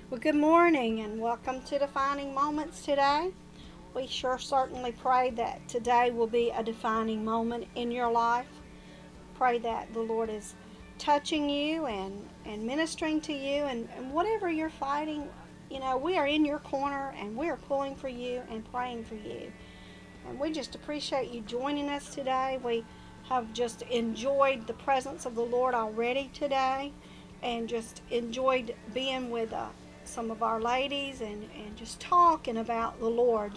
Well, good morning and welcome to Defining Moments today. We sure certainly pray that today will be a defining moment in your life. Pray that the Lord is touching you and ministering to you and whatever you're fighting, we are in your corner and we are pulling for you and praying for you. And we just appreciate you joining us today. We have just enjoyed the presence of the Lord already today and just enjoyed being with some of our ladies and just talking about the Lord.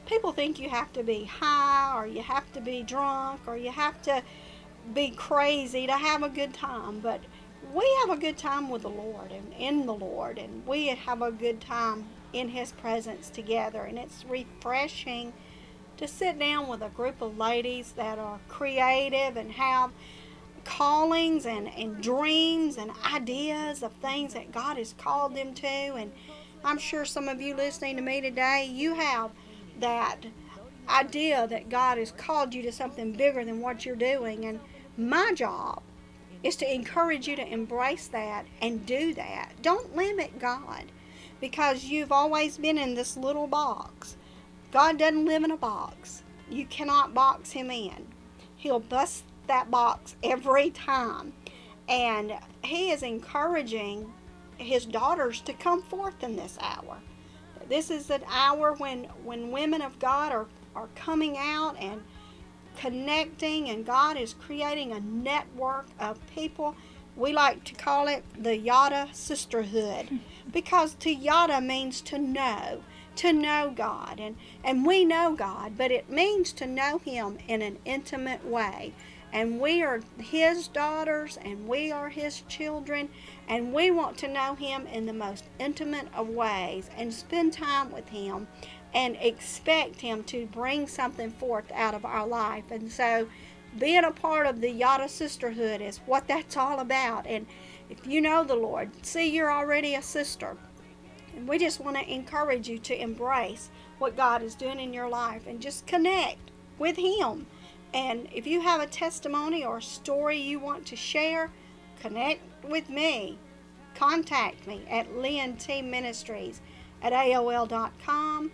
People think you have to be high or you have to be drunk or you have to be crazy to have a good time, but we have a good time with the Lord and in the Lord, and we have a good time in His presence together, and it's refreshing to sit down with a group of ladies that are creative and have callings and dreams and ideas of things that God has called them to. And I'm sure some of you listening to me today, you have that idea that God has called you to something bigger than what you're doing. And my job is to encourage you to embrace that and do that. Don't limit God because you've always been in this little box. God doesn't live in a box. You cannot box Him in. He'll bust that box every time. And He is encouraging His daughters to come forth in this hour. This is an hour when women of God are coming out and connecting, and God is creating a network of people. We like to call it the Yada Sisterhood because to Yada means to know God, and we know God, but it means to know Him in an intimate way. And we are His daughters and we are His children, and we want to know Him in the most intimate of ways and spend time with Him and expect Him to bring something forth out of our life. And so being a part of the Yada Sisterhood is what that's all about. And if you know the Lord, see, you're already a sister. And we just want to encourage you to embrace what God is doing in your life and just connect with Him. And if you have a testimony or a story you want to share, connect with me. Contact me at Lynn T Ministries at AOL.com.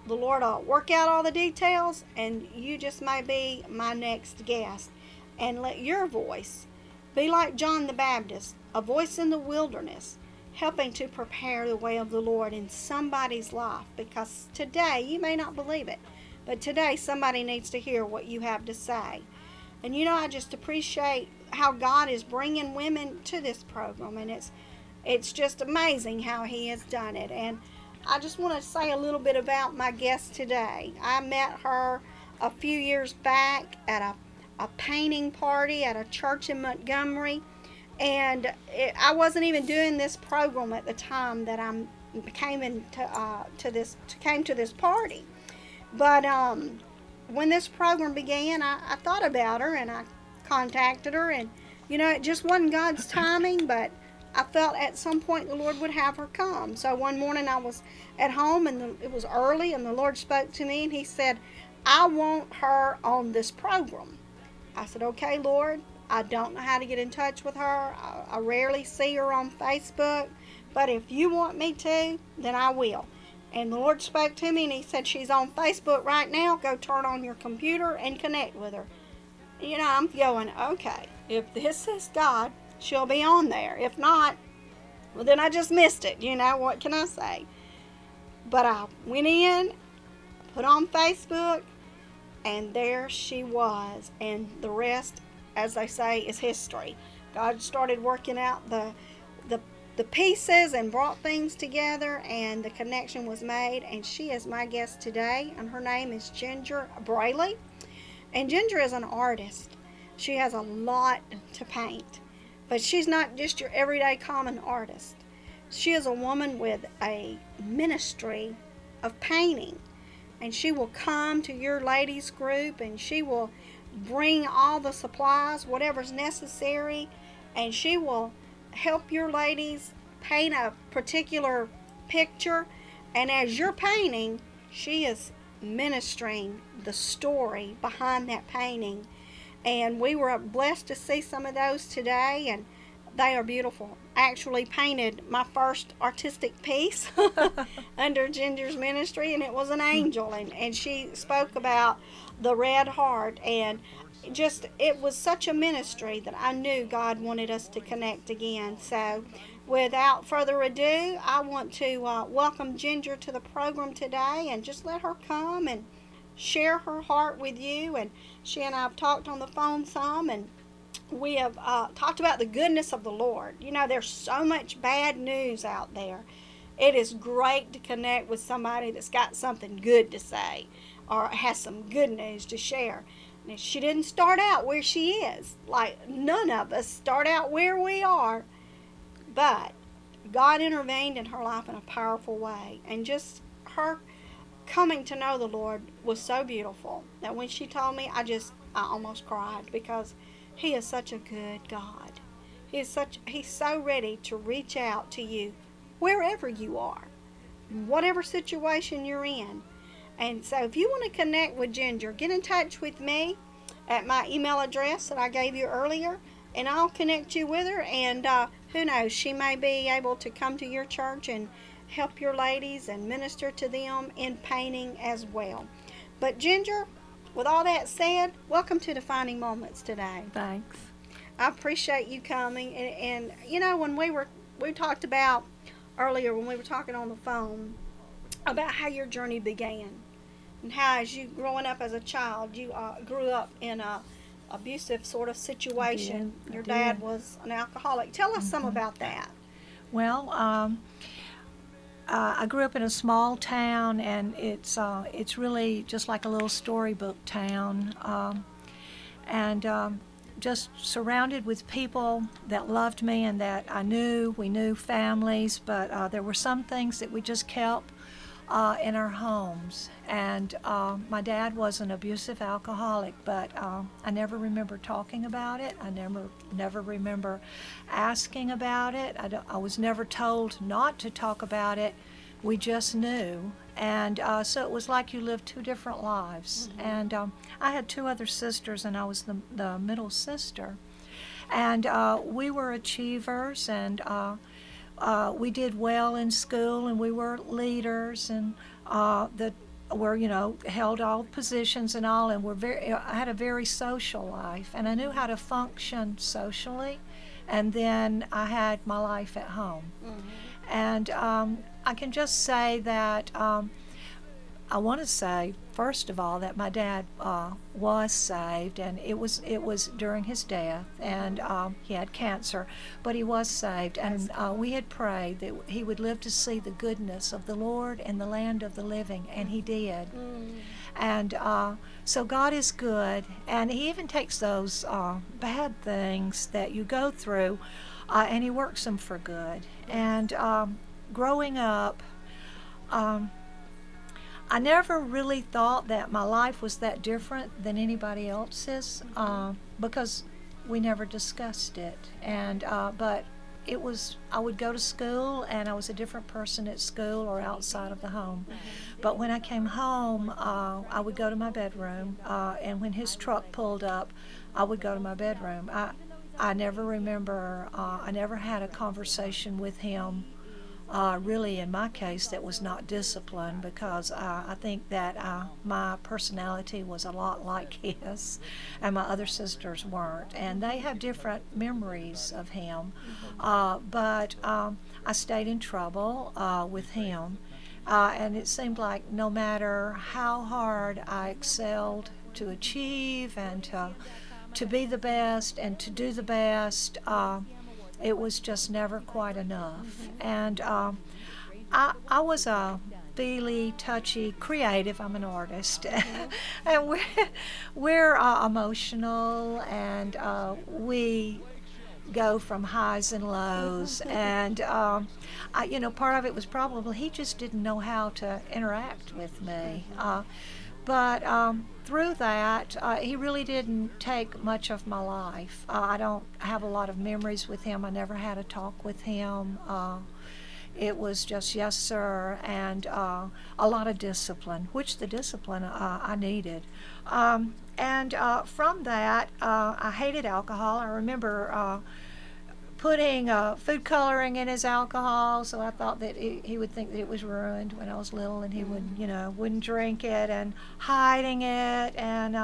The Lord will work out all the details, and you just may be my next guest. And let your voice be like John the Baptist, a voice in the wilderness, helping to prepare the way of the Lord in somebody's life. Because today, you may not believe it, but today somebody needs to hear what you have to say. And I just appreciate how God is bringing women to this program, and it's just amazing how He has done it. And I just want to say a little bit about my guest today. I met her a few years back at a painting party at a church in Montgomery, and I wasn't even doing this program at the time that I came to this party. But when this program began, I thought about her and I contacted her, and it just wasn't God's timing, but I felt at some point the Lord would have her come. So one morning I was at home and it was early, and the Lord spoke to me and He said, I want her on this program. I said, okay, Lord. I don't know how to get in touch with her. I rarely see her on Facebook, but if you want me to, then I will. And the Lord spoke to me and He said, she's on Facebook right now. Go turn on your computer and connect with her. I'm going, okay, if this is God, she'll be on there. If not, well, then I just missed it. What can I say? But I went in, put on Facebook, and there she was. And the rest, as they say, is history. God started working out the pieces and brought things together, and the connection was made, and she is my guest today, and her name is Ginger Braley. And Ginger is an artist. She has a lot to paint, but she's not just your everyday common artist. She is a woman with a ministry of painting, and she will come to your ladies group and she will bring all the supplies, whatever's necessary, and she will help your ladies paint a particular picture. And as you're painting, she is ministering the story behind that painting. And we were blessed to see some of those today, and They are beautiful. I actually painted my first artistic piece under Ginger's ministry, and it was an angel, and she spoke about the red heart, and just it was such a ministry that I knew God wanted us to connect again. So without further ado, I want to welcome Ginger to the program today, and just let her come and share her heart with you. And she and I have talked on the phone some, and we have talked about the goodness of the Lord. You know, there's so much bad news out there. It is great to connect with somebody that's got something good to say or has some good news to share. And she didn't start out where she is. Like, none of us start out where we are. But God intervened in her life in a powerful way. And just her coming to know the Lord was so beautiful that when she told me, I almost cried, because He is such a good God. He's so ready to reach out to you wherever you are, whatever situation you're in. And so if you want to connect with Ginger, get in touch with me at my email address that I gave you earlier, and I'll connect you with her. And who knows, she may be able to come to your church and help your ladies and minister to them in painting as well. But Ginger, with all that said, welcome to Defining Moments today. Thanks. I appreciate you coming. And you know, when we talked about earlier, when we were talking on the phone, about how your journey began, and how, as you growing up as a child, you grew up in a abusive sort of situation. Your dad was an alcoholic. Tell us some about that. Well, I grew up in a small town, and it's really just like a little storybook town, and just surrounded with people that loved me and that I knew. We knew families, but there were some things that we just kept in our homes. And my dad was an abusive alcoholic, but I never remember talking about it. I never remember asking about it. I was never told not to talk about it. We just knew. And so it was like you lived two different lives. Mm-hmm. And I had two other sisters, and I was the middle sister. And we were achievers, and we did well in school, and we were leaders, and held all positions and all, and I had a very social life, and I knew how to function socially. And then I had my life at home. Mm-hmm. And I can just say that I want to say, first of all, that my dad was saved, and it was during his death, and he had cancer, but he was saved, and we had prayed that he would live to see the goodness of the Lord in the land of the living, and he did. Mm. And so God is good, and He even takes those bad things that you go through, and He works them for good. And growing up, I never really thought that my life was that different than anybody else's, because we never discussed it. And but it was, I would go to school, and I was a different person at school or outside of the home. But when I came home, I would go to my bedroom, and when his truck pulled up, I would go to my bedroom. I never remember, I never had a conversation with him. Really, in my case, that was not discipline, because I think that my personality was a lot like his, and my other sisters weren't. And they have different memories of him. But I stayed in trouble with him. And it seemed like no matter how hard I excelled to achieve and to be the best and to do the best, it was just never quite enough. And I was a feely, touchy, creative. I'm an artist. And we're emotional, and we go from highs and lows. And, part of it was probably he just didn't know how to interact with me. But through that, he really didn't take much of my life. I don't have a lot of memories with him. I never had a talk with him. It was just yes, sir, and a lot of discipline, which the discipline I needed. And from that, I hated alcohol. I remember putting food coloring in his alcohol, so I thought that he would think that it was ruined when I was little, and he would, wouldn't drink it, and hiding it, and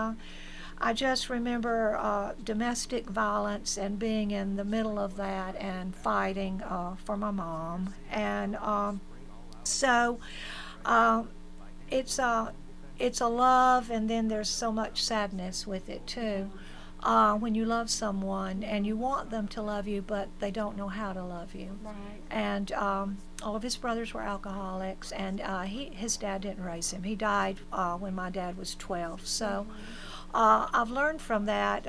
I just remember domestic violence and being in the middle of that and fighting for my mom, and so it's a love, and then there's so much sadness with it too. When you love someone and you want them to love you, but they don't know how to love you. Right. And all of his brothers were alcoholics, and his dad didn't raise him. He died when my dad was 12. So I've learned from that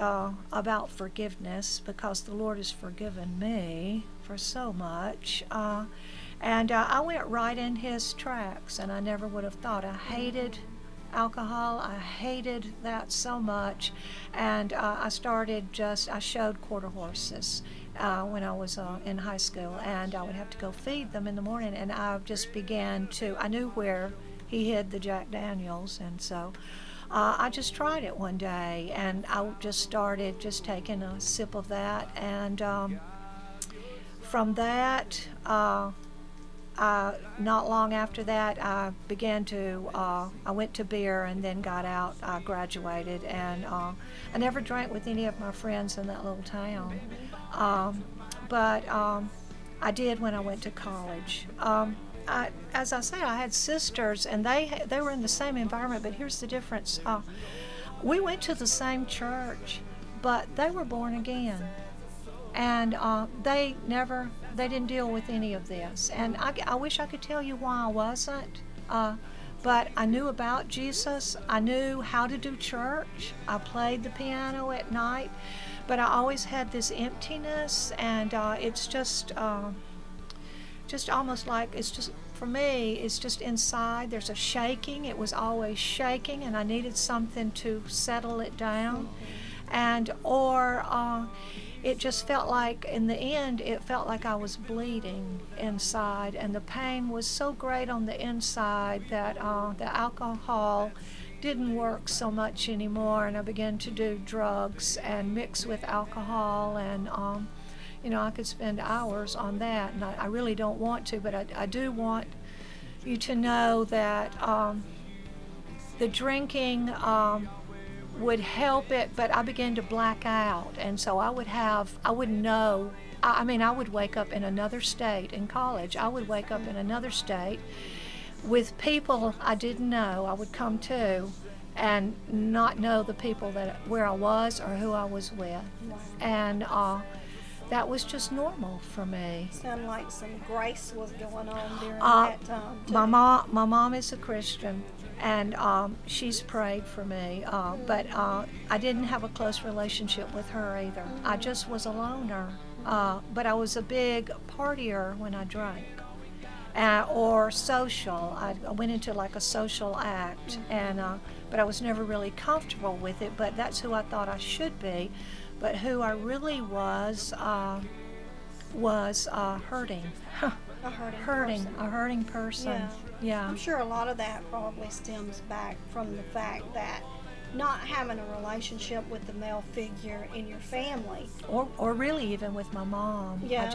about forgiveness, because the Lord has forgiven me for so much. And I went right in his tracks, and I never would have thought. I hated alcohol. I hated that so much, and I showed quarter horses when I was in high school, and I would have to go feed them in the morning, and I just I knew where he hid the Jack Daniels, and so I just tried it one day, and I just started just taking a sip of that, and from that, not long after that, I went to beer and then got out. I graduated, and I never drank with any of my friends in that little town. But I did when I went to college. As I say, I had sisters, and they were in the same environment, but here's the difference. We went to the same church, but they were born again. And they didn't deal with any of this. And I wish I could tell you why I wasn't, but I knew about Jesus. I knew how to do church. I played the piano at night, but I always had this emptiness, and it's just almost like for me, it's just inside. There's a shaking. It was always shaking, and I needed something to settle it down, it just felt like, in the end, it felt like I was bleeding inside, and the pain was so great on the inside that the alcohol didn't work so much anymore, and I began to do drugs and mix with alcohol, and I could spend hours on that, and I really don't want to, but I do want you to know that the drinking would help it, but I began to black out, and so I wouldn't know. I would wake up in another state in college. I would wake up in another state with people I didn't know. I would come to and not know the people where I was or who I was with, and that was just normal for me. Sounded like some grace was going on during that time too. My mom is a Christian, and she's prayed for me, but I didn't have a close relationship with her either. I just was a loner, but I was a big partier when I drank, or social. I went into like a social act, and but I was never really comfortable with it, but that's who I thought I should be. But who I really was hurting. A hurting person. Yeah. I'm sure a lot of that probably stems back from the fact that not having a relationship with the male figure in your family. Or really even with my mom. Yeah.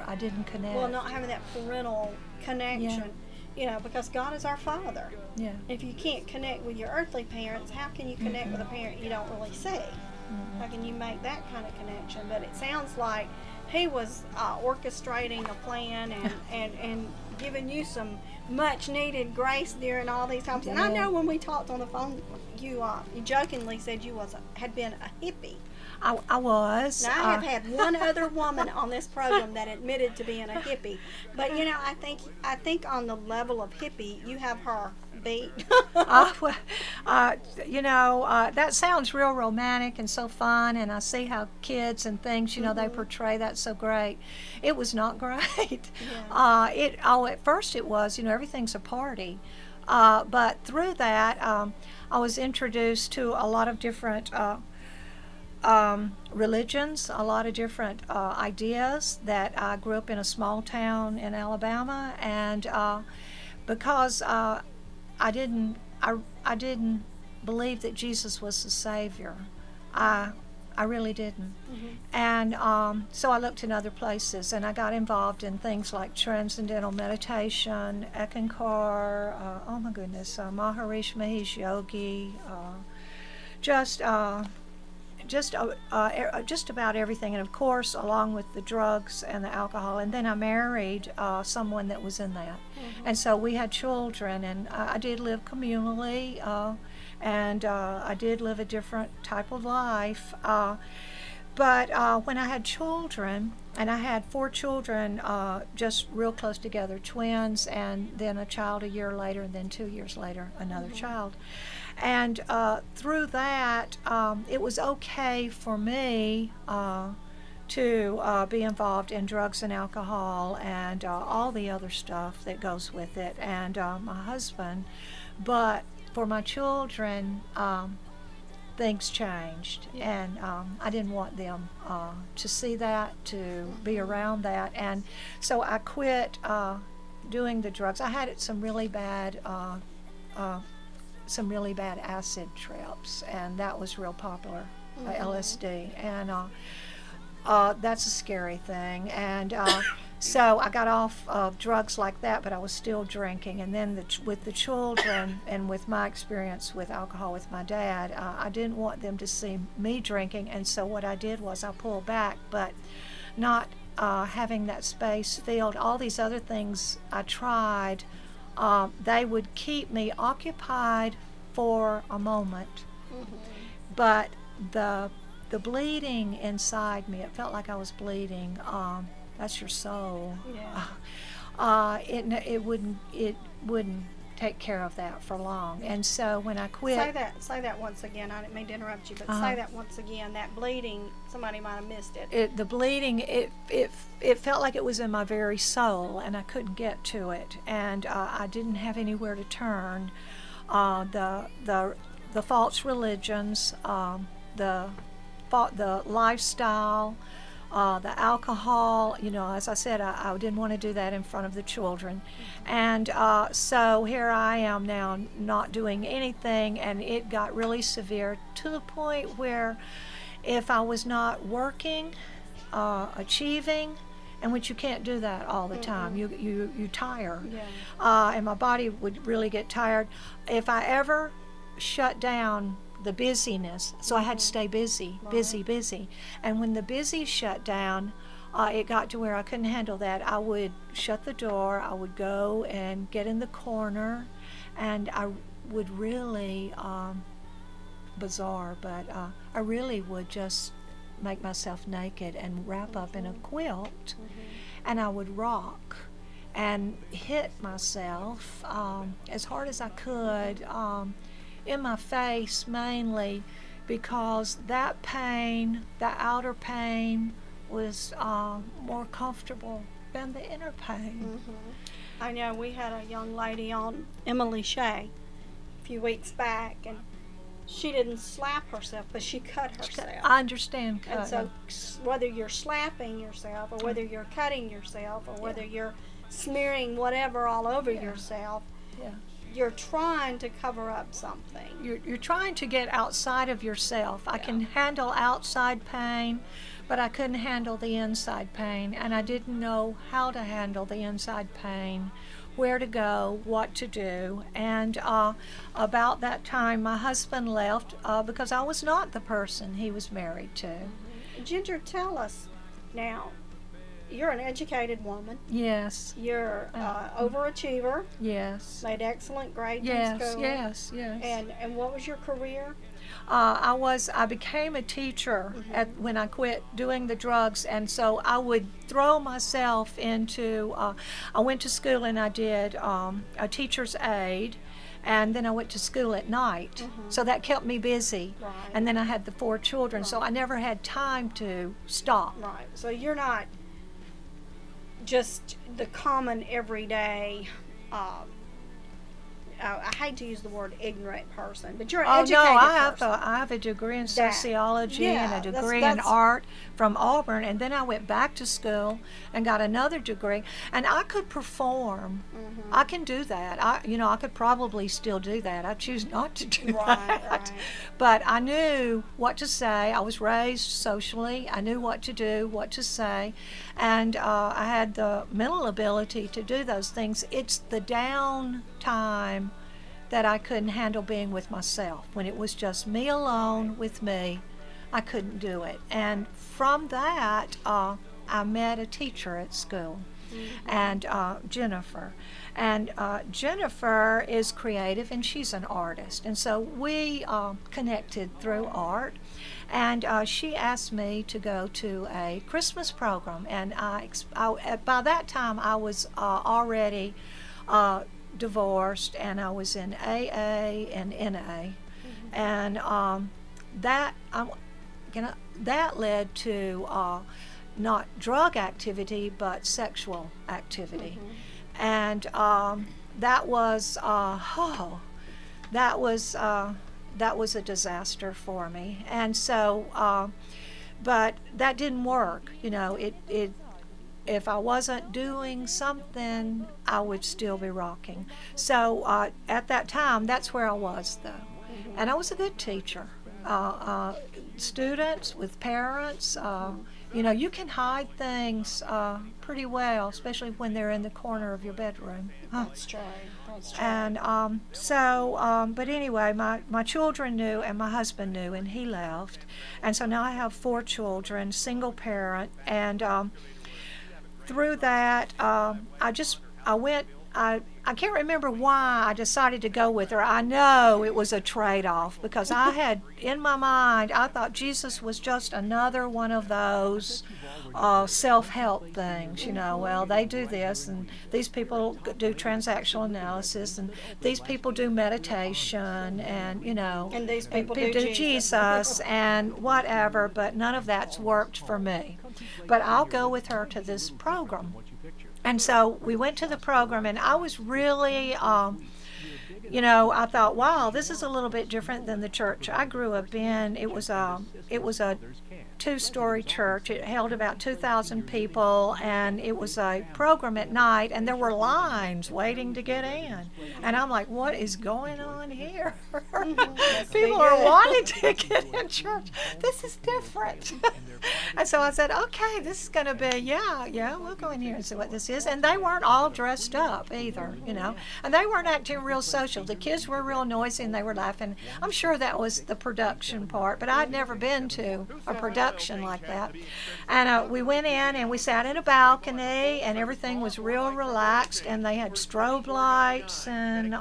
I didn't connect. Well, not having that parental connection. Yeah. Because God is our Father. Yeah. If you can't connect with your earthly parents, how can you connect with a parent you don't really see? How can you make that kind of connection? But it sounds like he was orchestrating a plan and giving you some much needed grace during all these times. And I know when we talked on the phone, you jokingly said you had been a hippie. I was. Now, I have had one other woman on this program that admitted to being a hippie, but I think on the level of hippie, you have her beat. That sounds real romantic and so fun, and I see how kids and things, they portray that so great. It was not great. Yeah. At first it was, everything's a party, but through that, I was introduced to a lot of different religions, a lot of different ideas. That I grew up in a small town in Alabama, and because I didn't believe that Jesus was the Savior, I I really didn't. Mm-hmm. And so I looked in other places, and I got involved in things like transcendental meditation, Ekankar, oh my goodness, Maharishi Mahesh Yogi, just about everything, and of course along with the drugs and the alcohol. And then I married someone that was in that. Mm-hmm. And so we had children, and I did live communally, and I did live a different type of life. But when I had children, and I had 4 children just real close together, twins, and then a child a year later, and then 2 years later another Mm-hmm. child. And through that, it was okay for me to be involved in drugs and alcohol and all the other stuff that goes with it, and my husband. But for my children, things changed, Yeah. and I didn't want them to see that, to be around that, and so I quit doing the drugs. I had some really bad acid trips, and that was real popular, LSD, and that's a scary thing. And so I got off of drugs like that, but I was still drinking. And then with the children, and with my experience with alcohol with my dad, I didn't want them to see me drinking, and so what I did was I pulled back, but not having that space filled. All these other things I tried, they would keep me occupied for a moment, Mm-hmm. but the bleeding inside me, it felt like I was bleeding. That's your soul. Yeah. It wouldn't take care of that for long, and so when I quit. Say that once again. I didn't mean to interrupt you, but Uh-huh. say that once again. That bleeding, somebody might have missed it. The bleeding, it felt like it was in my very soul, and I couldn't get to it, and I didn't have anywhere to turn. The false religions, the lifestyle, the alcohol. As I said, I didn't want to do that in front of the children, and so here I am now, not doing anything, and it got really severe to the point where if I was not working, achieving, and which you can't do that all the time. You tire, Yeah. and my body would really get tired. If I ever shut down the busyness, so I had to stay busy, busy. And when the busy shut down, it got to where I couldn't handle that. I would shut the door, I would go and get in the corner, and I would really, bizarre, but I really would just make myself naked and wrap up in a quilt, and I would rock and hit myself as hard as I could in my face, mainly because that pain, the outer pain, was more comfortable than the inner pain. I know we had a young lady on, Emily Shea, a few weeks back, and she didn't slap herself, but she cut herself. I understand And cutting. so whether you're slapping yourself, or whether you're cutting yourself, or whether you're smearing whatever all over yourself, Yeah. you're trying to cover up something. You're trying to get outside of yourself. I can handle outside pain, but I couldn't handle the inside pain, and I didn't know how to handle the inside pain, where to go, what to do. And about that time, my husband left because I was not the person he was married to. Ginger, tell us now, you're an educated woman. Yes. You're overachiever, Yes. made excellent grades in Yes. school. Yes. Yes. And what was your career? I became a teacher when I quit doing the drugs, and so I would throw myself into, I went to school and I did a teacher's aide, and then I went to school at night, so that kept me busy. Right. And then I had the 4 children, so I never had time to stop. Right. So you're not just the common everyday I hate to use the word ignorant person, but you're an Oh educated no, person. I have a degree in That- sociology yeah, and a that's- degree in that's- art from Auburn, and then I went back to school and got another degree, and I could perform. Mm-hmm. I can do that. I could probably still do that. I choose not to do that. Right. But I knew what to say. I was raised socially. I knew what to do, what to say, and I had the mental ability to do those things. It's the down time that I couldn't handle being with myself. When it was just me alone with me, I couldn't do it. And from that, I met a teacher at school, and Jennifer. And Jennifer is creative, and she's an artist. And so we connected through art. And she asked me to go to a Christmas program. And by that time, I was already divorced, and I was in AA and NA. And that led to not drug activity, but sexual activity. And that was a disaster for me. And so, but that didn't work. If I wasn't doing something, I would still be rocking. So at that time, that's where I was, though. And I was a good teacher. Students with parents, you can hide things pretty well, especially when they're in the corner of your bedroom. That's true. That's true. And but anyway, my children knew, and my husband knew, and he left. And so now I have 4 children, single parent, and through that, I can't remember why I decided to go with her. I know it was a trade-off, because I had, in my mind, I thought Jesus was just another one of those self-help things. Well, they do this, and these people do transactional analysis, and these people do meditation, and, And these people do Jesus, and whatever, but none of that's worked for me. But I'll go with her to this program. And so we went to the program, and I was really, I thought, wow, this is a little bit different than the church I grew up in. It was a 2-story church. It held about 2,000 people, and it was a program at night, and there were lines waiting to get in. And I'm like, what is going on here? People are wanting to get in church. This is different. And so I said, okay, this is going to be, yeah, we'll go in here and see what this is. And they weren't all dressed up either, and they weren't acting real social. The kids were real noisy, and they were laughing. I'm sure that was the production part, but I'd never been to a production like that. And we went in, and we sat in a balcony, and everything was real relaxed, and they had strobe lights, and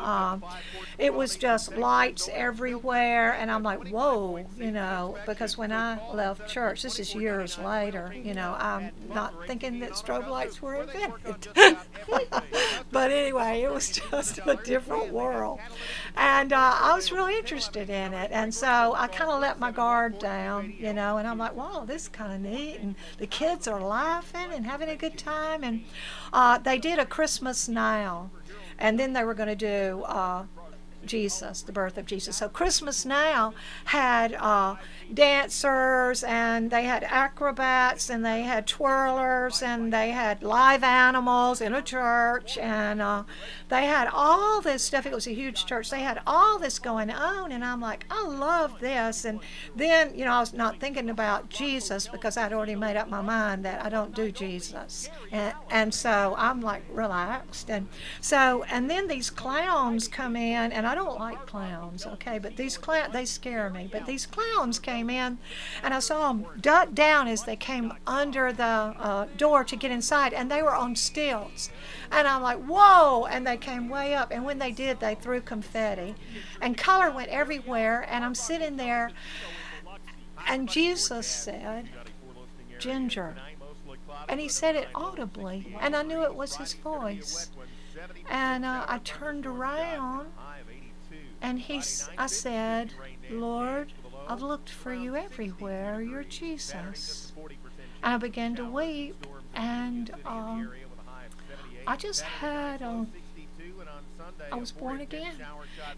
it was just lights everywhere. And I'm like, whoa, because when I left church, this is years later, I'm not thinking that strobe lights were invented. But anyway, it was just a different world. And I was really interested in it. And so I kind of let my guard down, and I'm like, wow, this is kind of neat. And the kids are laughing and having a good time. And they did a Christmas Now. And then they were going to do Jesus, the birth of Jesus. So Christmas Now had dancers, and they had acrobats, and they had twirlers, and they had live animals in a church, and they had all this stuff. It was a huge church. They had all this going on, and I'm like, I love this. And then, I was not thinking about Jesus, because I'd already made up my mind that I don't do Jesus. And so I'm like relaxed. And then these clowns come in, and I don't like clowns, okay, but these clowns, they scare me. But these clowns came in, and I saw them duck down as they came under the door to get inside, and they were on stilts. And I'm like, whoa, and they came way up, and when they did, they threw confetti, and color went everywhere, and I'm sitting there, and Jesus said, Ginger, and he said it audibly, and I knew it was his voice. And I turned around, and I said, Lord, I've looked for you everywhere. You're Jesus. And I began to weep, and I just had I was born again.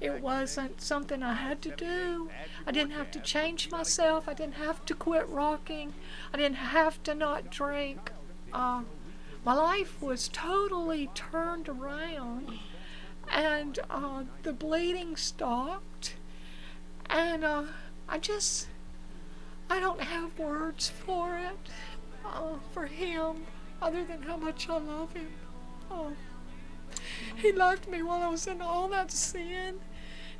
It wasn't something I had to do. I didn't have to change myself. I didn't have to quit rocking. I didn't have to not drink. My life was totally turned around, and the bleeding stopped, and I don't have words for it, for him, other than how much I love him. He loved me while I was in all that sin.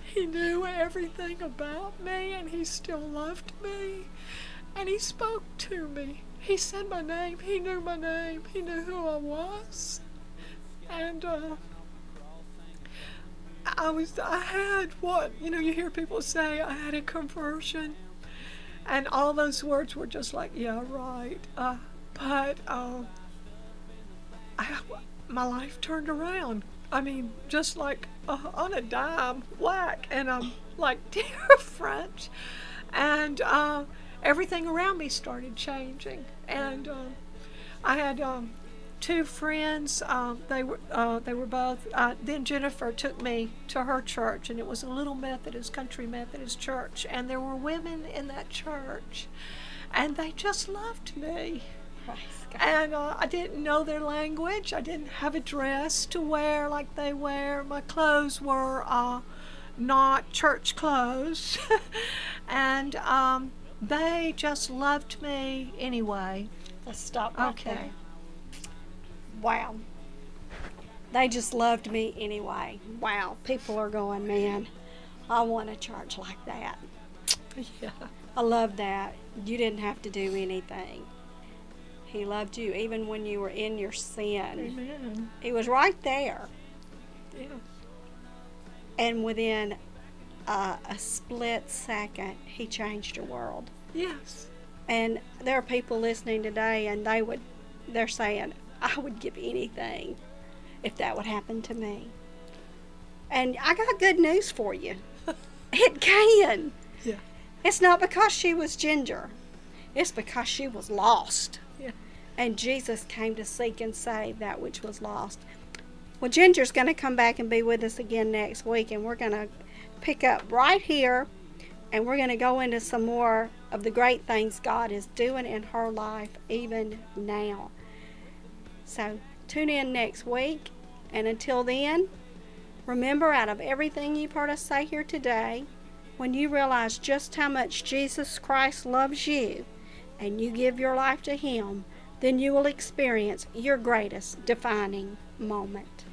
He knew everything about me, and he still loved me. And he spoke to me. He said my name. He knew my name. He knew who I was. And I had what, you hear people say, I had a conversion. And all those words were just like, yeah, right. But my life turned around. I mean, just like on a dime, whack, and I'm like different. And everything around me started changing. And I had two friends. They were both. Then Jennifer took me to her church, and it was a little country Methodist church. And there were women in that church, and they just loved me. And I didn't know their language. I didn't have a dress to wear like they wear. My clothes were not church clothes. And they just loved me anyway. Let's stop right there. Wow. They just loved me anyway. Wow. People are going, man, I want a church like that. Yeah. I love that. You didn't have to do anything. He loved you even when you were in your sin. Amen. He was right there. Yeah. And within a split second, he changed your world. Yes. And there are people listening today, and they're saying, I would give anything if that would happen to me. And I got good news for you. It can. Yeah. It's not because she was ginger. It's because she was lost. Yeah. And Jesus came to seek and save that which was lost. Well, Ginger's going to come back and be with us again next week, and we're going to pick up right here, and we're going to go into some more of the great things God is doing in her life even now. So tune in next week, and until then, remember, out of everything you've heard us say here today, when you realize just how much Jesus Christ loves you and you give your life to Him, then you will experience your greatest defining moment.